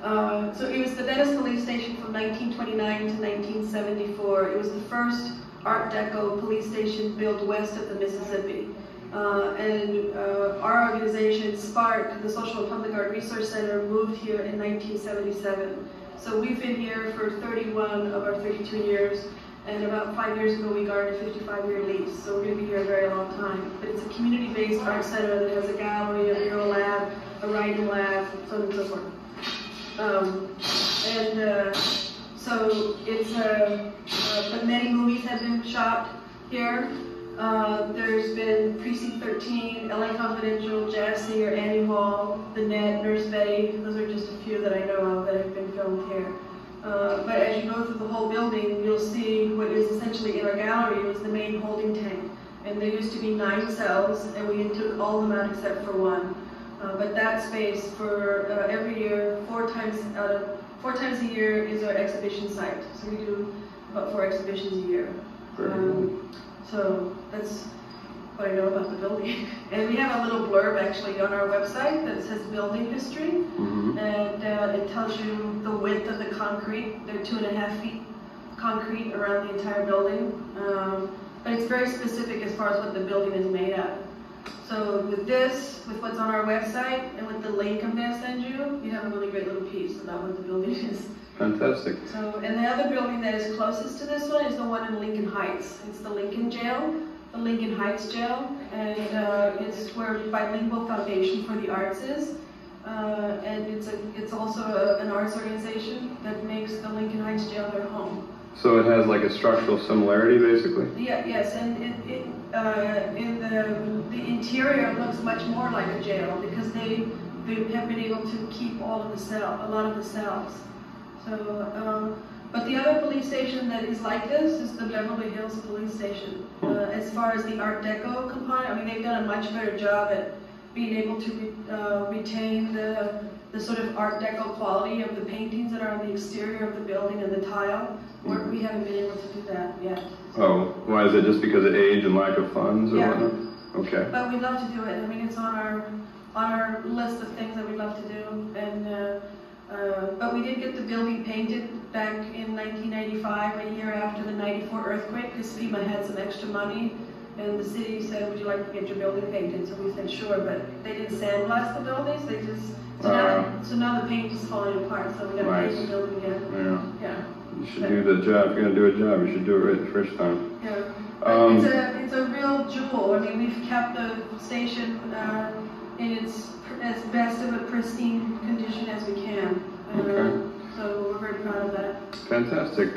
So it was the Venice police station from 1929 to 1974. It was the first Art Deco police station built west of the Mississippi. Our organization, Spark, the Social and Public Art Resource Center, moved here in 1977. So we've been here for 31 of our 32 years, and about 5 years ago we got a 55-year lease, so we're going to be here a very long time. But it's a community-based art center that has a gallery, a mural lab, a writing lab, so on and so forth. So it's but many movies have been shot here. There's been Precinct 13, LA Confidential, Jazz Singer, Annie Hall, The Net, Nurse Betty. Those are just a few that I know of that have been filmed here. But as you go through the whole building, you'll see what is essentially in our gallery was the main holding tank. And there used to be 9 cells, and we took all of them out except for one. But that space for every year, 4 times a year is our exhibition site. So we do about 4 exhibitions a year. So that's what I know about the building. And we have a little blurb actually on our website that says building history. And it tells you the width of the concrete. They're 2.5 feet concrete around the entire building. But it's very specific as far as what the building is made of. So with this, with what's on our website, and with the link I'm going to send you, you have a really great little piece about what the building is. Fantastic. So, and the other building that is closest to this one is the one in Lincoln Heights. It's the Lincoln Jail, the Lincoln Heights Jail, and it's where Bilingual Foundation for the Arts is. And it's also an arts organization that makes the Lincoln Heights Jail their home. So it has like a structural similarity, basically? Yeah, yes, and the interior looks much more like a jail because they have been able to keep a lot of the cells. So, but the other police station that is like this is the Beverly Hills Police Station. As far as the Art Deco component, I mean, they've done a much better job at being able to retain the sort of Art Deco quality of the paintings that are on the exterior of the building and the tile. We haven't been able to do that yet. Oh, why is it? Just because of age and lack of funds or whatnot? Okay. But we'd love to do it. I mean, it's on our list of things that we'd love to do. And but we did get the building painted back in 1995, a year after the '94 earthquake, because FEMA had some extra money. And the city said, would you like to get your building painted? So we said, sure, but they didn't sandblast the buildings. They just, so now the paint is falling apart, so we got to paint the building again. Yeah. You should do the job. If you're going to do a job, you should do it right the first time. Yeah. It's a real jewel. I mean, we've kept the station in its as best of a pristine condition as we can. So we're very proud of that. Fantastic.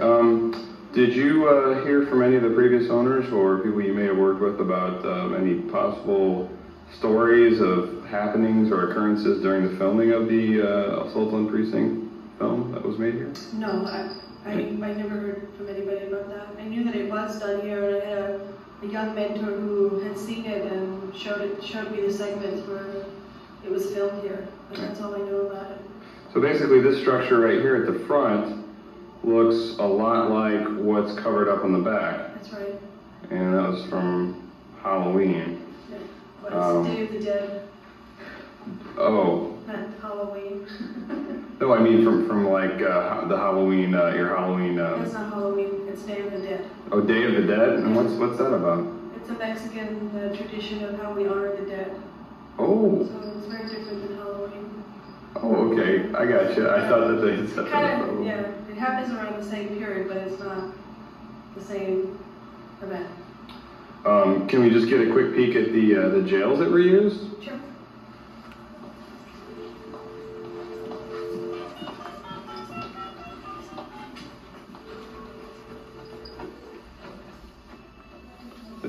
Did you hear from any of the previous owners or people you may have worked with about any possible stories of happenings or occurrences during the filming of the Assault on Precinct film that was made here? No, I never heard from anybody about that. I knew that it was done here, and I had a young mentor who had seen it and showed me the segments where it was filmed here. But that's all I knew about it. So basically this structure right here at the front looks a lot like what's covered up on the back. That's right. And that was from Halloween. Yeah. Well, it's Day of the Dead. Oh. Not Halloween. No, I mean from like the Halloween, your Halloween. That's not Halloween. It's Day of the Dead. Oh, Day of the Dead? And what's that about? It's a Mexican tradition of how we honor the dead. Oh. So it's very different than Halloween. Oh, okay. I got you. I thought that they had set that up. Yeah, it happens around the same period, but it's not the same event. Can we just get a quick peek at the jails that were used? Sure.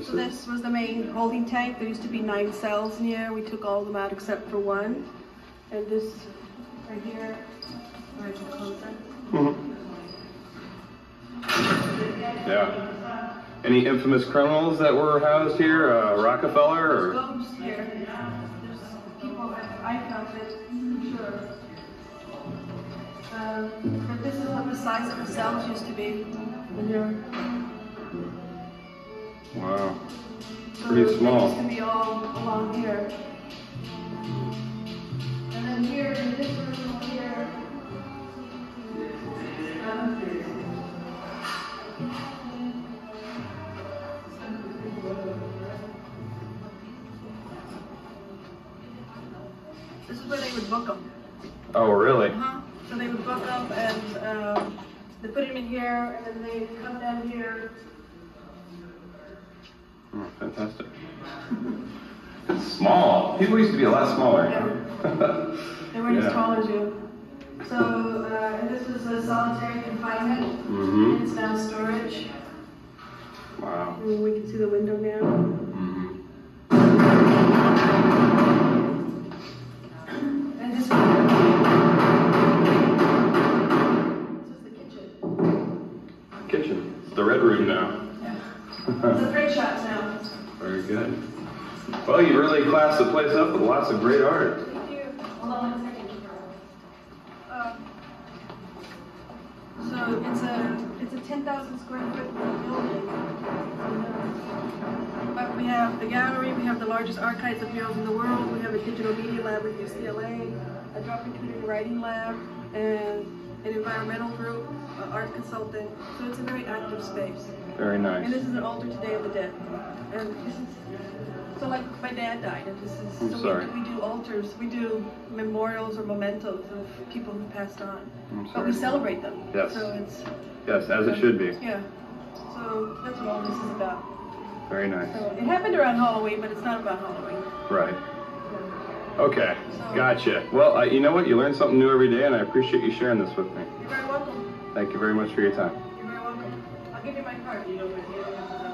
So this was the main holding tank. There used to be 9 cells in here. We took all of them out except for one. And this right here, where I can close that. Yeah. Any infamous criminals that were housed here? Rockefeller? Or? There's ghosts here. There's people that I found it, I'm sure. But this is what the size of the cells used to be in here. Wow. So pretty small. It used to be all along here. And then here, in this room here, really? So they would book them and they put them in here, and then they come down here. Oh, fantastic. It's small. People used to be a lot smaller. Yeah. They weren't as tall as you. So, and this is a solitary confinement. Mm-hmm. It's now storage. Wow. And we can see the window now. Mm-hmm. And this is the kitchen. Kitchen. It's the red room now. Yeah. It's a print shots now. Very good. Well, you really classed the place up with lots of great art. Thank you. Hold on 1 second. So it's a 10,000 square foot building. But we have the gallery, we have the largest archives of murals in the world, we have a digital media lab with UCLA, a drop-in computer writing lab, and an environmental group, an art consultant. So it's a very active space. Very nice. And this is an altar to Day of the Dead. And this is, so like my dad died, and this is, I'm sorry. we do altars, we do memorials or mementos of people who passed on. I'm sorry. But we celebrate them. Yes. So it's, Yes, as it should be. yeah. So that's what all this is about. Very nice. So it happened around Halloween, but it's not about Halloween. Right. Okay. Gotcha. Well, you know what? You learn something new every day, and I appreciate you sharing this with me. You're very welcome. Thank you very much for your time. You're very welcome. I'll give you my card.